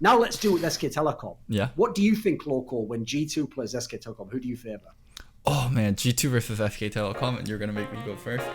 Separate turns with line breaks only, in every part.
Now let's do it with SK Telecom.
Yeah.
What do you think, Loco, when G2 plays SK Telecom? Who do you favour?
Oh man, G2 versus SK Telecom, and you're gonna make me go first.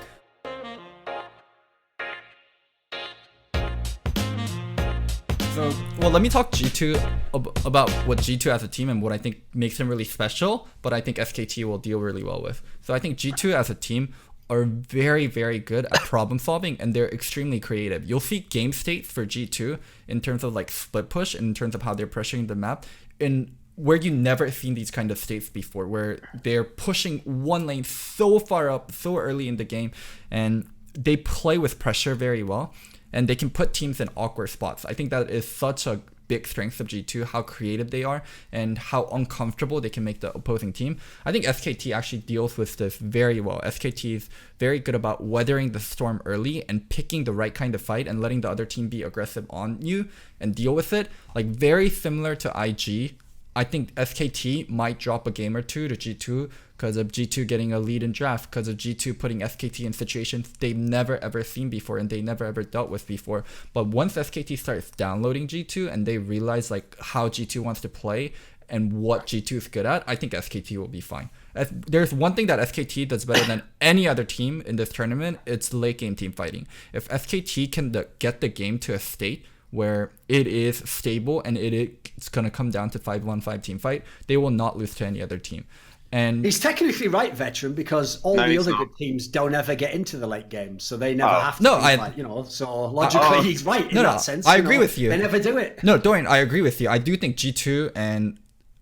So, well, let me talk G2 about what G2 as a team and what I think makes them really special, but I think SKT will deal really well with. So I think G2 as a team are very, very good at problem solving, and they're extremely creative. You'll see game states for G2 in terms of like split push and in terms of how they're pressuring the map in where you never seen these kind of states before, where they're pushing one lane so far up so early in the game, and they play with pressure very well, and they can put teams in awkward spots. I think that is such a big strength of G2, how creative they are and how uncomfortable they can make the opposing team. I think SKT actually deals with this very well. SKT is very good about weathering the storm early and picking the right kind of fight and letting the other team be aggressive on you and deal with it. Like very similar to IG. I think SKT might drop a game or two to G2 because of G2 getting a lead in draft, because of G2 putting SKT in situations they've never ever seen before and they never ever dealt with before. But once SKT starts downloading G2 and they realize like how G2 wants to play and what G2 is good at, I think SKT will be fine. There's one thing that SKT does better than any other team in this tournament, it's late game team fighting. If SKT can get the game to a state where it is stable and it's going to come down to 5-1-5 team fight, they will not lose to any other team. And
he's technically right, veteran, because all the other good teams don't ever get into the late game, so they never have to fight, so logically he's right in that sense.
I agree with you.
They never do it.
No, Dorian, I agree with you. I do think G2 and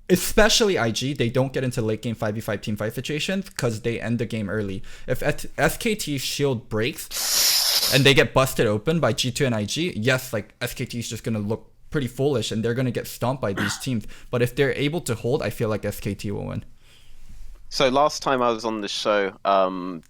especially IG, they don't get into late game 5v5 team fight situations because they end the game early. If SKT's shield breaks and they get busted open by G2 and IG, yes, like SKT is just going to look pretty foolish and they're going to get stomped by these teams. But if they're able to hold, I feel like SKT will win.
So last time I was on the show,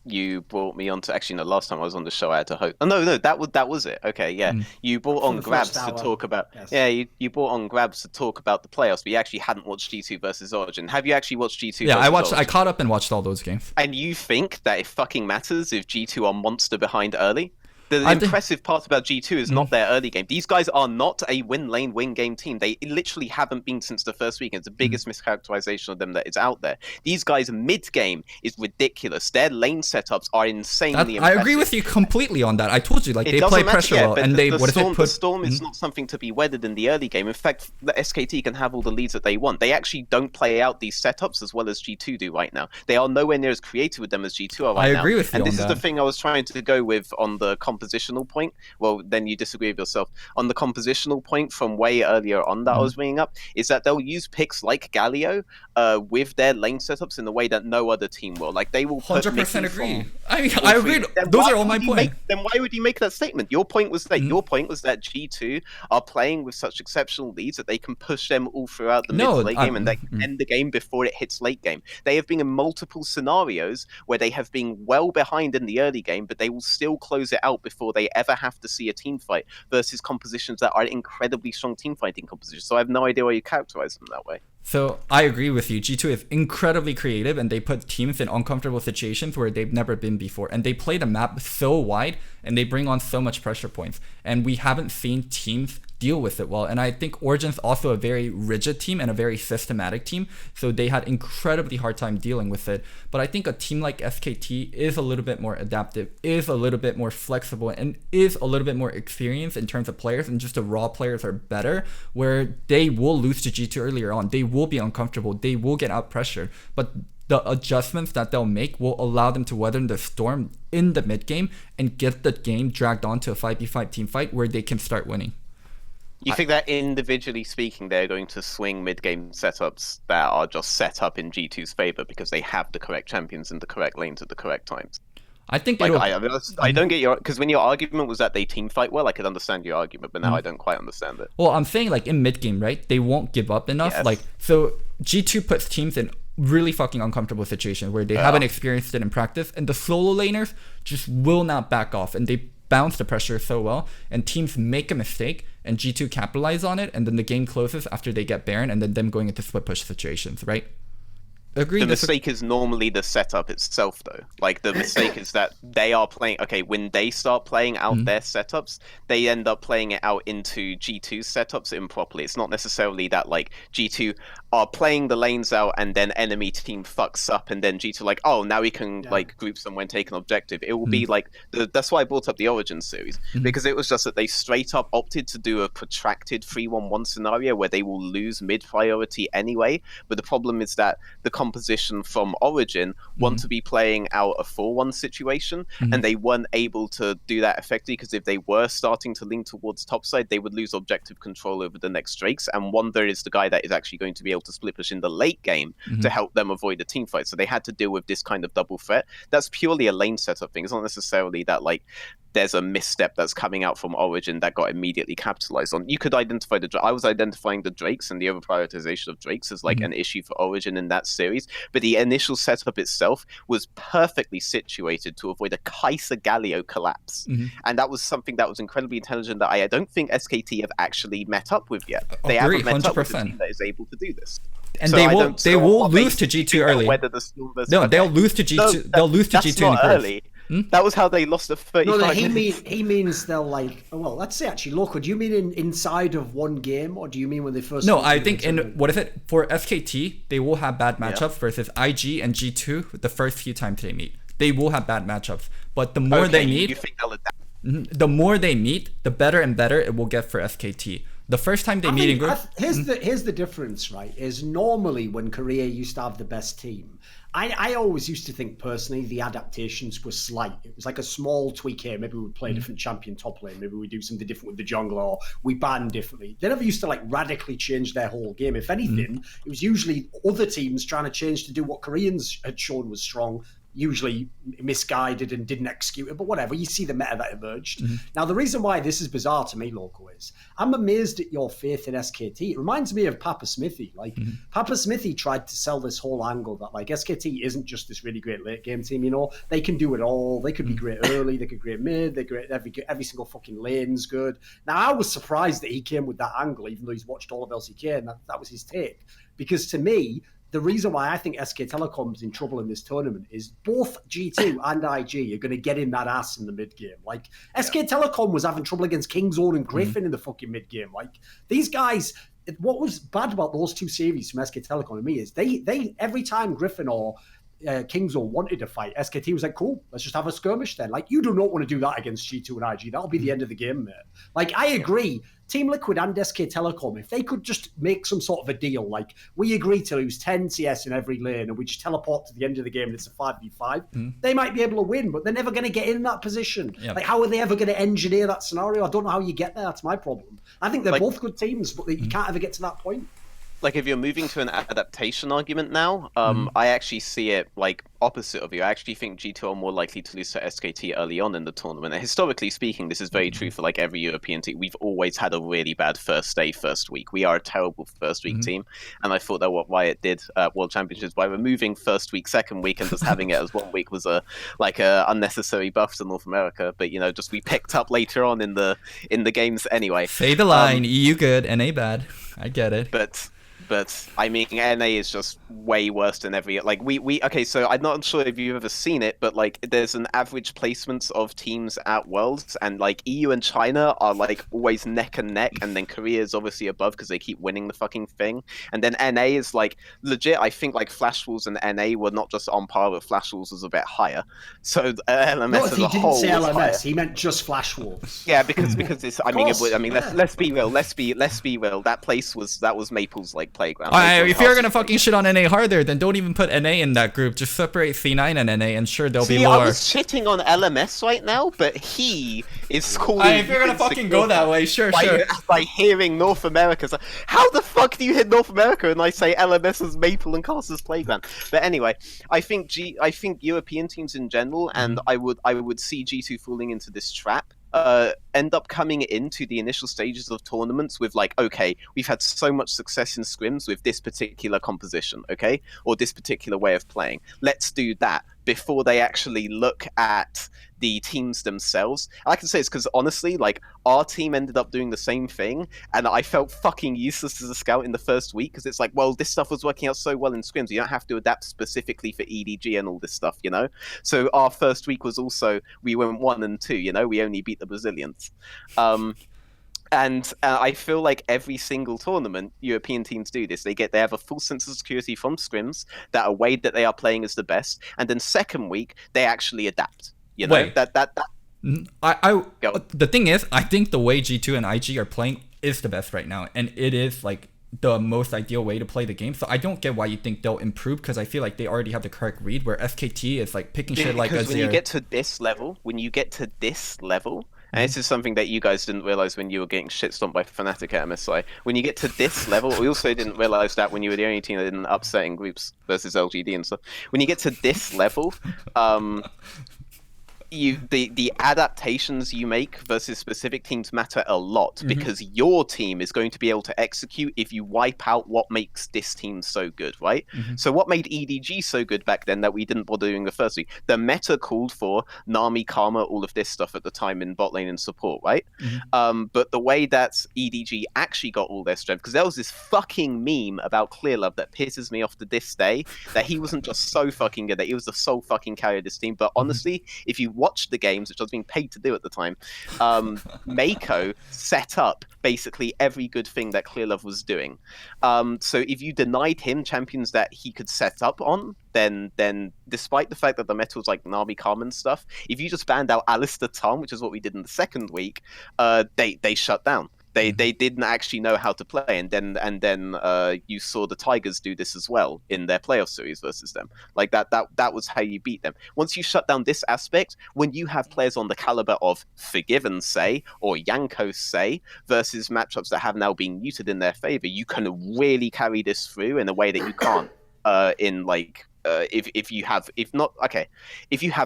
you brought me on to... Actually, no, last time I was on the show, I had to host... Oh, no, that was it. Okay, yeah. You brought on Grabs to talk about... Yes. Yeah, you brought on Grabs to talk about the playoffs, but you actually hadn't watched G2 versus Origin. Have you actually watched G2
Yeah,
versus
Origin?
I
caught up and watched all those games.
And you think that it fucking matters if G2 are monster behind early? The impressive part about G2 is not their early game. These guys are not a win game team. They literally haven't been since the first weekend. It's the biggest mischaracterization of them that is out there. These guys' mid game is ridiculous. Their lane setups are insanely impressive.
I agree with you completely on that. I told you, like, they play pressure well, and
the storm is not something to be weathered in the early game. In fact, the SKT can have all the leads that they want. They actually don't play out these setups as well as G2 do right now. They are nowhere near as creative with them as G2 are right now.
I agree with you.
And this is the thing I was trying to go with on the compositional point. Well, then you disagree with yourself. On the compositional point from way earlier on that I was bringing up, is that they'll use picks like Galio with their lane setups in the way that no other team will. Like, they will put
100% agree. I mean, I agree. Those are all my points.
Then why would you make that statement? Your point was that G2 are playing with such exceptional leads that they can push them all throughout the mid to late game and they can end the game before it hits late game. They have been in multiple scenarios where they have been well behind in the early game, but they will still close it out before they ever have to see a team fight versus compositions that are incredibly strong team fighting compositions. So I have no idea why you characterize them that way.
So I agree with you. G2 is incredibly creative and they put teams in uncomfortable situations where they've never been before. And they play the map so wide and they bring on so much pressure points. And we haven't seen teams deal with it well. And I think Origin's also a very rigid team and a very systematic team. So they had incredibly hard time dealing with it. But I think a team like SKT is a little bit more adaptive, is a little bit more flexible, and is a little bit more experienced in terms of players, and just the raw players are better, where they will lose to G2 earlier on. They will be uncomfortable. They will get out pressured. But the adjustments that they'll make will allow them to weather the storm in the mid game and get the game dragged on to a 5v5 team fight where they can start winning.
You think that individually speaking, they're going to swing mid-game setups that are just set up in G2's favor because they have the correct champions and the correct lanes at the correct times?
I think
I don't get your... Because when your argument was that they team fight well, I could understand your argument, but now I don't quite understand it.
Well, I'm saying, like, in mid-game, right? They won't give up enough. Yes. Like, so G2 puts teams in really fucking uncomfortable situations where they haven't experienced it in practice, and the solo laners just will not back off, and they bounce the pressure so well, and teams make a mistake and G2 capitalize on it, and then the game closes after they get Baron and then them going into split push situations, right? Agree.
The mistake is normally the setup itself, though. Like, the mistake is that they are playing. Okay, when they start playing out their setups, they end up playing it out into G2's setups improperly. It's not necessarily that like G2 are playing the lanes out and then enemy team fucks up, and then G2 like, oh, now we can like group somewhere and take an objective. It will be like that's why I brought up the Origin series, because it was just that they straight up opted to do a protracted 3-1-1 scenario where they will lose mid priority anyway. But the problem is that the composition from Origin want to be playing out a 4-1 situation, and they weren't able to do that effectively, because if they were starting to lean towards topside, they would lose objective control over the next Drakes, and Wonder is the guy that is actually going to be able to split push in the late game to help them avoid a team fight. So they had to deal with this kind of double threat. That's purely a lane setup thing. It's not necessarily that like there's a misstep that's coming out from Origin that got immediately capitalized on. You could identify I was identifying the Drakes and the over prioritization of Drakes as like an issue for Origin in that series, but the initial setup itself was perfectly situated to avoid a Kaiser Galio collapse, and that was something that was incredibly intelligent that I don't think SKT have actually met up with yet. They haven't met 100%. Up with a team that is able to do this.
And so they will lose to G2 early. They'll lose to G2. They'll lose to G2 in the early.
That was how they lost the 35 minutes.
He means they'll like. Well, let's say actually, Loco. Do you mean inside of one game, or do you mean when they first?
No, I think what is it for SKT? They will have bad matchups versus IG and G2 the first few times they meet. They will have bad matchups, but the more they meet,
you think they'll adapt?
The more they meet, the better and better it will get for SKT. The first time they meet in group.
Here's the difference, right? Is normally when Korea used to have the best team, I always used to think personally the adaptations were slight. It was like a small tweak here. Maybe we'd play a different champion top lane. Maybe we do something different with the jungler, or we ban differently. They never used to like radically change their whole game. If anything, it was usually other teams trying to change to do what Koreans had shown was strong, usually misguided and didn't execute it, but whatever, you see the meta that emerged. Now, the reason why this is bizarre to me, Loco, is I'm amazed at your faith in SKT. It reminds me of Papa Smithy. Like, Papa Smithy tried to sell this whole angle that, like, SKT isn't just this really great late game team, you know? They can do it all. They could be great early. They could great mid. They great every single fucking lane's good. Now, I was surprised that he came with that angle, even though he's watched all of LCK, and that was his take. Because to me, the reason why I think SK Telecom's in trouble in this tournament is both G2 and IG are going to get in that ass in the mid game. Like, SK Telecom was having trouble against Kingzone and Griffin in the fucking mid game. Like, these guys, what was bad about those two series from SK Telecom to me is they every time Griffin or Kingzone wanted to fight, SKT was like, cool, let's just have a skirmish then. Like, you do not want to do that against G2 and IG. That'll be the end of the game, mate. Like, I agree. Team Liquid and SK Telecom, if they could just make some sort of a deal, like we agree to lose 10 CS in every lane and we just teleport to the end of the game and it's a 5v5, they might be able to win, but they're never going to get in that position. Like, how are they ever going to engineer that scenario? I don't know how you get there. That's my problem. I think they're both good teams, but you can't ever get to that point.
Like, if you're moving to an adaptation argument now, I actually see it like opposite of you. I actually think G2 are more likely to lose to SKT early on in the tournament. And historically speaking, this is very true for like every European team. We've always had a really bad first day, first week. We are a terrible first week team. And I thought that what Riot did at World Championships by removing first week, second week, and just having it as 1 week was a unnecessary buff to North America. But you know, just we picked up later on in the games anyway.
Say the line, EU good, NA bad. I get it.
But I mean, NA is just way worse than every like we okay. So I'm not sure if you've ever seen it, but like there's an average placements of teams at Worlds, and like EU and China are like always neck and neck, and then Korea is obviously above because they keep winning the fucking thing, and then NA is like legit. I think like Flash Wolves and NA were not just on par, but Flash Wolves was a bit higher. So LMS as a whole.
He didn't say LMS. He meant just Flash Wolves.
Yeah, because it's. I mean, let's be real. Let's be real. That place was Maple's like playground.
If you're gonna fucking shit on NA harder, then don't even put NA in that group. Just separate C9 and NA, and sure they'll be lower.
I was shitting on LMS right now, but he is calling.
If you're gonna fucking go that way, sure.
By hearing North America, so how the fuck do you hit North America and I say LMS is Maple and Castle's playground? But anyway, I think European teams in general, and I would see G2 falling into this trap. End up coming into the initial stages of tournaments with like, okay, we've had so much success in scrims with this particular composition, okay, or this particular way of playing. Let's do that before they actually look at the teams themselves. I can say it's because honestly, like our team ended up doing the same thing, and I felt fucking useless as a scout in the first week because it's like, well, this stuff was working out so well in scrims. You don't have to adapt specifically for EDG and all this stuff, you know. So our first week was also we went 1 and 2. You know, we only beat the Brazilians. And I feel like every single tournament, European teams do this. They have a full sense of security from scrims, that a way that they are playing is the best, and then second week they actually adapt. You know,
Wait. The thing is, I think the way G2 and IG are playing is the best right now, and it is like the most ideal way to play the game. So I don't get why you think they'll improve, because I feel like they already have the correct read. Where SKT is like picking shit like
because when you get to this level, and this is something that you guys didn't realize when you were getting shit stomped by Fnatic at MSI. When you get to this level, we also didn't realize that when you were the only team that didn't upset in groups versus LGD and stuff. When you get to this level, the adaptations you make versus specific teams matter a lot, because your team is going to be able to execute if you wipe out what makes this team so good, right? So what made EDG so good back then that we didn't bother doing the first week? The meta called for Nami, Karma, all of this stuff at the time in bot lane and support, right? But the way that EDG actually got all their strength, because there was this fucking meme about Clearlove that pisses me off to this day, that he wasn't just so fucking good, that he was the sole fucking carrier of this team. But honestly, if you watched the games, which I was being paid to do at the time, Mako set up basically every good thing that Clearlove was doing. So if you denied him champions that he could set up on, then despite the fact that the meta was like Nami, Karma and stuff, if you just banned out Alistair Tom, which is what we did in the second week, they shut down. They didn't actually know how to play, and then you saw the Tigers do this as well in their playoff series versus them. Like that was how you beat them. Once you shut down this aspect, when you have players on the caliber of Forgiven, say, or Yanko, say, versus matchups that have now been muted in their favor, you can really carry this through in a way that you can't in like. If you have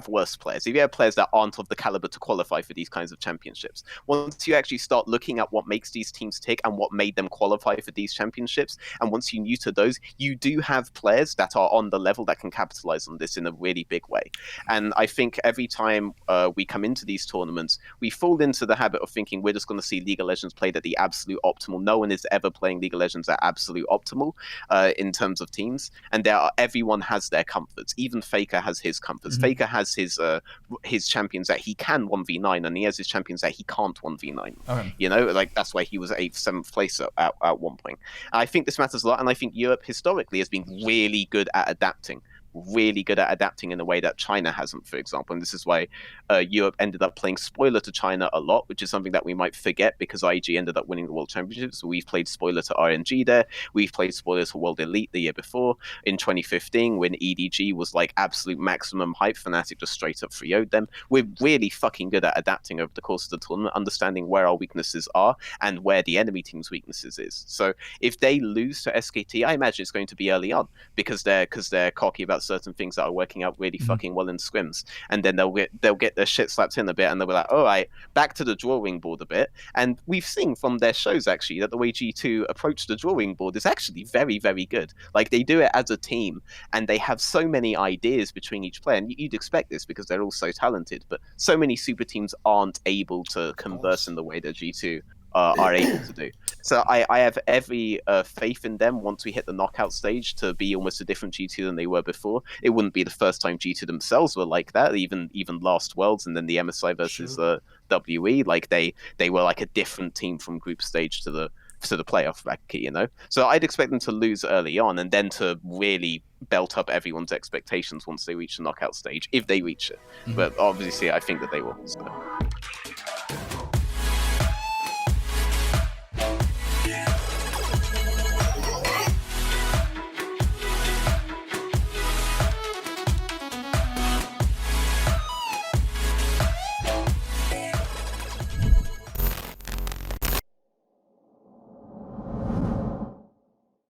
worse players, if you have players that aren't of the caliber to qualify for these kinds of championships, once you actually start looking at what makes these teams tick and what made them qualify for these championships, and once you neuter those, you do have players that are on the level that can capitalize on this in a really big way. And I think every time we come into these tournaments, we fall into the habit of thinking we're just going to see League of Legends played at the absolute optimal. No one is ever playing League of Legends at absolute optimal in terms of teams, and everyone has their comforts. Even Faker has his comforts. Faker has his champions that he can 1v9, and he has his champions that he can't 1v9.
Okay.
You know, like that's why he was 8th, 7th place at one point. I think this matters a lot, and I think Europe historically has been really good at adapting in a way that China hasn't, for example. And this is why Europe ended up playing spoiler to China a lot, which is something that we might forget because IG ended up winning the World Championships. So we've played spoiler to RNG there. We've played spoiler to World Elite the year before in 2015 when EDG was like absolute maximum hype. Fnatic just straight up 3-0'd them. We're really fucking good at adapting over the course of the tournament, understanding where our weaknesses are and where the enemy team's weaknesses is. So if they lose to SKT, I imagine it's going to be early on because they're cocky about certain things that are working out really fucking well in scrims, and then they'll get their shit slapped in a bit, and they'll be like, all right, back to the drawing board a bit. And we've seen from their shows actually that the way G2 approach the drawing board is actually very, very good. Like they do it as a team, and they have so many ideas between each player, and you'd expect this because they're all so talented, but so many super teams aren't able to converse in the way that G2 are able to do. So I have every faith in them once we hit the knockout stage to be almost a different G2 than they were before. It wouldn't be the first time G2 themselves were like that, even last Worlds and then the MSI versus WE. Like they were like a different team from group stage to the playoff bracket, you know? So I'd expect them to lose early on and then to really belt up everyone's expectations once they reach the knockout stage, if they reach it. But obviously I think that they will. So.